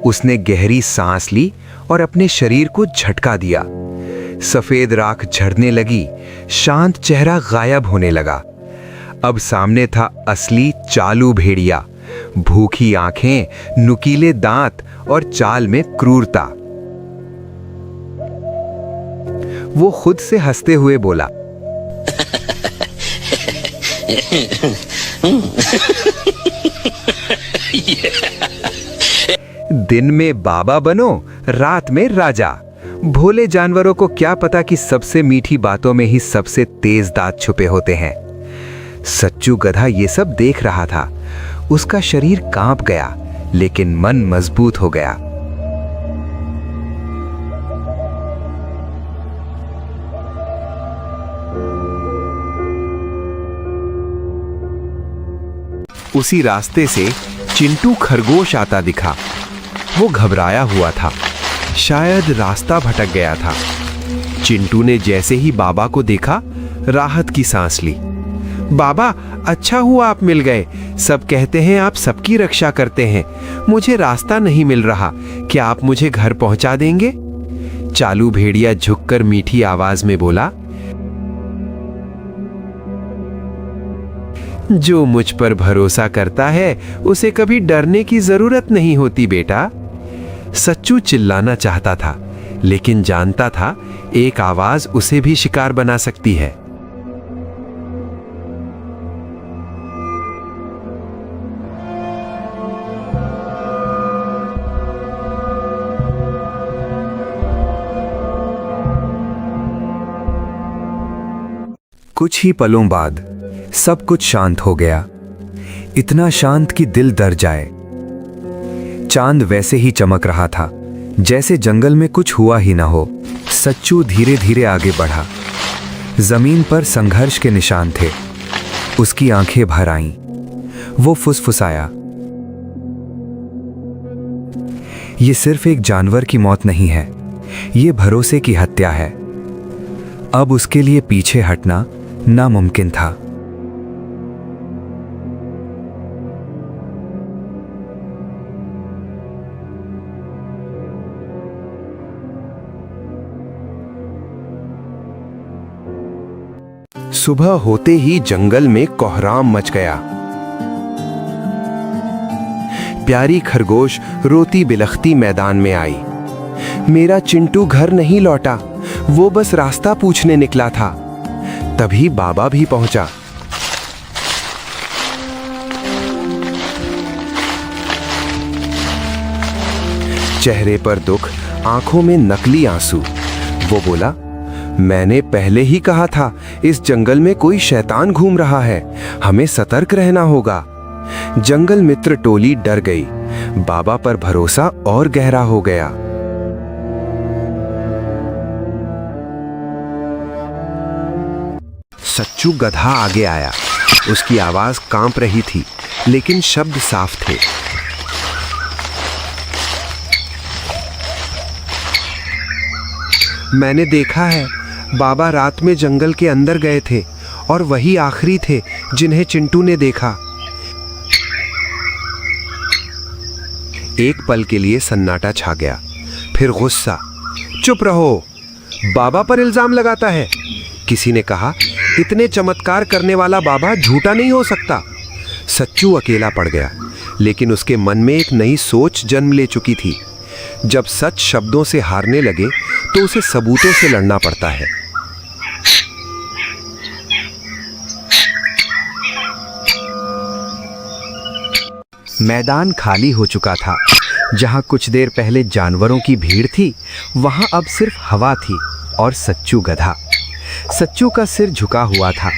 उसने गहरी सांस ली और अपने शरीर को झटका दिया। सफेद राख झड़ने लगी, शांत चेहरा गायब होने लगा। अब सामने था असली चालू भेड़िया, भूखी आंखें, नुकीले दांत और चाल में क्रूरता। वो खुद से हंसते हुए बोला, दिन में बाबा बनो, रात में राजा। भोले जानवरों को क्या पता कि सबसे मीठी बातों में ही सबसे तेज दांत छुपे होते हैं। सच्चू गधा ये सब देख रहा था। उसका शरीर कांप गया, लेकिन मन मजबूत हो गया। उसी रास्ते से चिंटू खरगोश आता दिखा। वो घबराया हुआ था, शायद रास्ता भटक गया था। चिंटू ने जैसे ही बाबा को देखा, राहत की सांस ली। बाबा, अच्छा हुआ आप मिल गए। सब कहते हैं आप सबकी रक्षा करते हैं। मुझे रास्ता नहीं मिल रहा, क्या आप मुझे घर पहुंचा देंगे? चालू भेड़िया झुककर मीठी आवाज में बोला, जो मुझ पर भरोसा करता है उसे कभी डरने की जरूरत नहीं होती बेटा। सच्चू चिल्लाना चाहता था, लेकिन जानता था एक आवाज उसे भी शिकार बना सकती है। कुछ ही पलों बाद सब कुछ शांत हो गया, इतना शांत कि दिल डर जाए। चांद वैसे ही चमक रहा था जैसे जंगल में कुछ हुआ ही ना हो। सच्चू धीरे धीरे आगे बढ़ा। जमीन पर संघर्ष के निशान थे। उसकी आंखें भर आईं। वो फुसफुसाया, ये सिर्फ एक जानवर की मौत नहीं है, ये भरोसे की हत्या है। अब उसके लिए पीछे हटना नामुमकिन था। सुबह होते ही जंगल में कोहराम मच गया। प्यारी खरगोश रोती बिलखती मैदान में आई। मेरा चिंटू घर नहीं लौटा, वो बस रास्ता पूछने निकला था। तभी बाबा भी पहुंचा। चेहरे पर दुख, आंखों में नकली आंसू। वो बोला, मैंने पहले ही कहा था इस जंगल में कोई शैतान घूम रहा है, हमें सतर्क रहना होगा। जंगल मित्र टोली डर गई। बाबा पर भरोसा और गहरा हो गया। सच्चू गधा आगे आया। उसकी आवाज कांप रही थी, लेकिन शब्द साफ थे। मैंने देखा है, बाबा रात में जंगल के अंदर गए थे और वही आखिरी थे जिन्हें चिंटू ने देखा। एक पल के लिए सन्नाटा छा गया, फिर गुस्सा। चुप रहो, बाबा पर इल्जाम लगाता है। किसी ने कहा, इतने चमत्कार करने वाला बाबा झूठा नहीं हो सकता। सच्चू अकेला पड़ गया, लेकिन उसके मन में एक नई सोच जन्म ले चुकी थी। जब सच शब्दों से हारने लगे तो उसे सबूतों से लड़ना पड़ता है। मैदान खाली हो चुका था। जहां कुछ देर पहले जानवरों की भीड़ थी, वहां अब सिर्फ हवा थी और सच्चू गधा। सच्चू का सिर झुका हुआ था,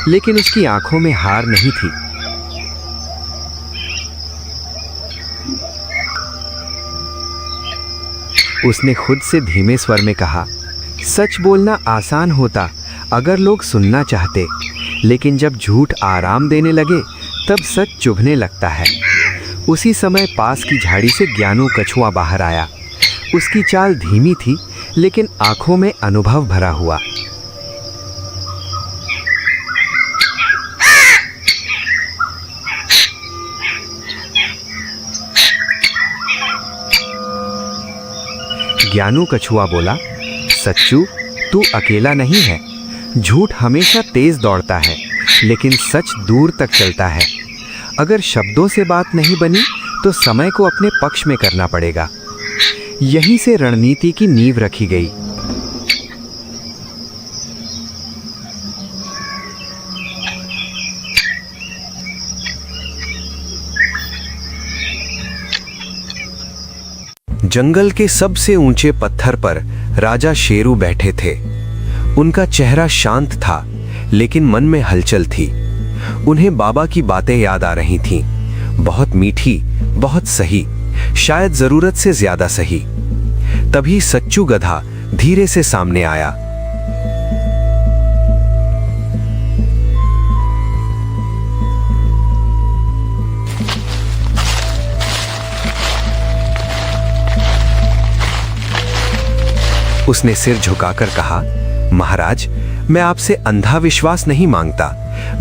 लेकिन उसकी आंखों में हार नहीं थी। उसने खुद से धीमे स्वर में कहा, सच बोलना आसान होता अगर लोग सुनना चाहते, लेकिन जब झूठ आराम देने लगे तब सच चुभने लगता है। उसी समय पास की झाड़ी से ज्ञानू कछुआ बाहर आया। उसकी चाल धीमी थी, लेकिन आंखों में अनुभव भरा हुआ। ज्ञानू कछुआ बोला, सच्चू, तू अकेला नहीं है। झूठ हमेशा तेज दौड़ता है, लेकिन सच दूर तक चलता है। अगर शब्दों से बात नहीं बनी तो समय को अपने पक्ष में करना पड़ेगा। यहीं से रणनीति की नींव रखी गई। जंगल के सबसे ऊंचे पत्थर पर राजा शेरू बैठे थे। उनका चेहरा शांत था, लेकिन मन में हलचल थी। उन्हें बाबा की बातें याद आ रही थीं, बहुत मीठी, बहुत सही, शायद जरूरत से ज्यादा सही। तभी सच्चू गधा धीरे से सामने आया। उसने सिर झुकाकर कहा, महाराज, मैं आपसे अंधा विश्वास नहीं मांगता,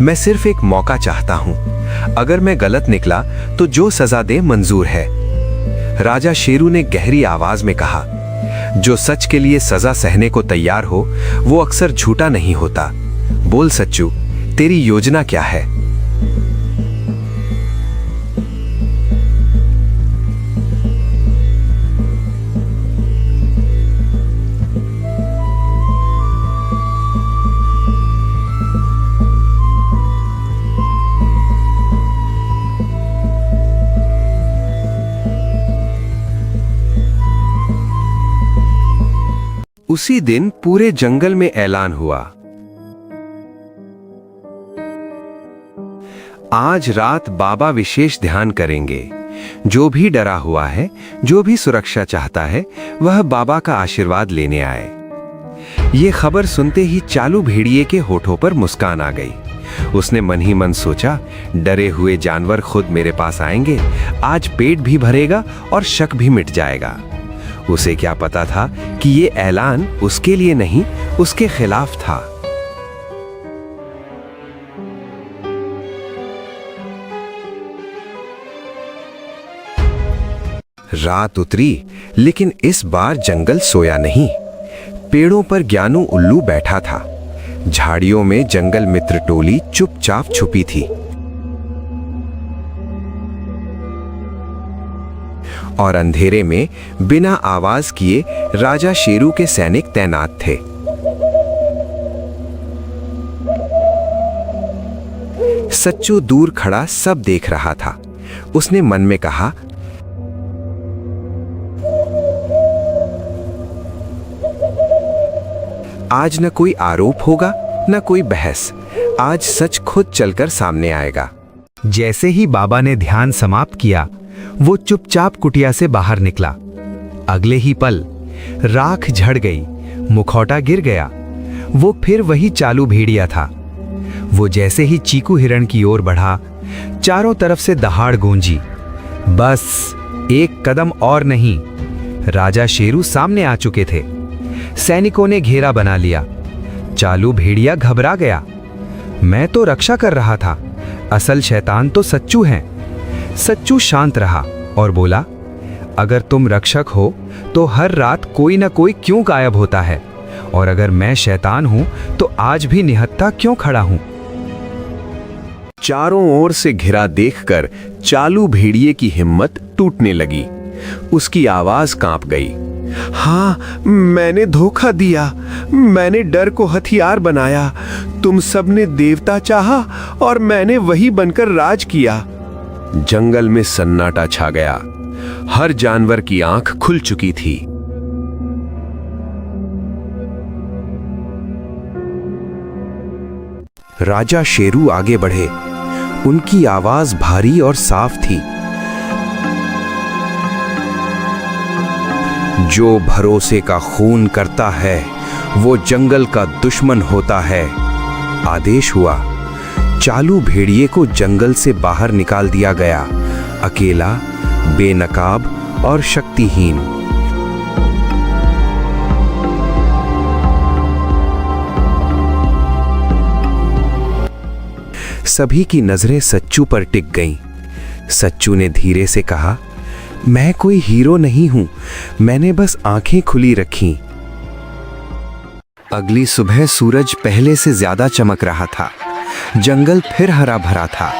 मैं सिर्फ एक मौका चाहता हूं। अगर मैं गलत निकला तो जो सजा दे मंजूर है। राजा शेरू ने गहरी आवाज में कहा, जो सच के लिए सजा सहने को तैयार हो वो अक्सर झूठा नहीं होता। बोल सच्चू, तेरी योजना क्या है? उसी दिन पूरे जंगल में ऐलान हुआ, आज रात बाबा विशेष ध्यान करेंगे। जो भी डरा हुआ है, जो भी सुरक्षा चाहता है, वह बाबा का आशीर्वाद लेने आए। ये खबर सुनते ही चालू भेड़िए के होठों पर मुस्कान आ गई। उसने मन ही मन सोचा, डरे हुए जानवर खुद मेरे पास आएंगे, आज पेट भी भरेगा और शक भी मिट जाएगा। उसे क्या पता था कि ये ऐलान उसके लिए नहीं, उसके खिलाफ था। रात उतरी, लेकिन इस बार जंगल सोया नहीं। पेड़ों पर ज्ञानू उल्लू बैठा था। झाड़ियों में जंगल मित्र टोली चुपचाप छुपी थी। और अंधेरे में बिना आवाज किए राजा शेरू के सैनिक तैनात थे। सच्चू दूर खड़ा सब देख रहा था। उसने मन में कहा, आज न कोई आरोप होगा, न कोई बहस। आज सच खुद चलकर सामने आएगा। जैसे ही बाबा ने ध्यान समाप्त किया, वो चुपचाप कुटिया से बाहर निकला। अगले ही पल राख झड़ गई, मुखौटा गिर गया। वो फिर वही चालू भेड़िया था। वो जैसे ही चीकू हिरण की ओर बढ़ा, चारों तरफ से दहाड़ गूंजी। बस एक कदम और नहीं, राजा शेरू सामने आ चुके थे। सैनिकों ने घेरा बना लिया। चालू भेड़िया घबरा गया। मैं तो रक्षा कर रहा था, असल शैतान तो सच्चू है। सच्चू शांत रहा और बोला, अगर तुम रक्षक हो तो हर रात कोई ना कोई क्यों गायब होता है, और अगर मैं शैतान हूं तो आज भी निहत्था क्यों खड़ा हूं? चारों ओर से घिरा देखकर चालू भेड़िए की हिम्मत टूटने लगी। उसकी आवाज कांप गई। हाँ, मैंने धोखा दिया, मैंने डर को हथियार बनाया। तुम सबने देवता चाहा और मैंने वही बनकर राज किया। जंगल में सन्नाटा छा गया। हर जानवर की आंख खुल चुकी थी। राजा शेरू आगे बढ़े। उनकी आवाज भारी और साफ थी। जो भरोसे का खून करता है वो जंगल का दुश्मन होता है। आदेश हुआ। चालू भेड़िए को जंगल से बाहर निकाल दिया गया, अकेला, बेनकाब और शक्तिहीन। सभी की नजरें सच्चू पर टिक गईं। सच्चू ने धीरे से कहा, मैं कोई हीरो नहीं हूं, मैंने बस आंखें खुली रखी। अगली सुबह सूरज पहले से ज्यादा चमक रहा था। जंगल फिर हरा भरा था,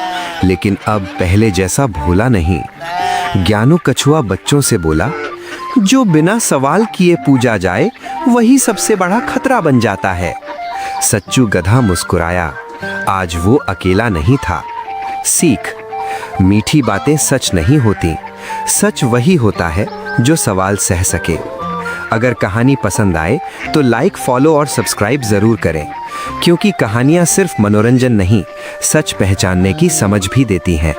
लेकिन अब पहले जैसा भोला नहीं। ज्ञानू कछुआ बच्चों से बोला, जो बिना सवाल किए पूजा जाए वही सबसे बड़ा खतरा बन जाता है। सच्चू गधा मुस्कुराया, आज वो अकेला नहीं था। सीख, मीठी बातें सच नहीं होती, सच वही होता है जो सवाल सह सके। अगर कहानी पसंद आए तो लाइक, फॉलो और सब्सक्राइब जरूर करें, क्योंकि कहानियां सिर्फ मनोरंजन नहीं, सच पहचानने की समझ भी देती हैं।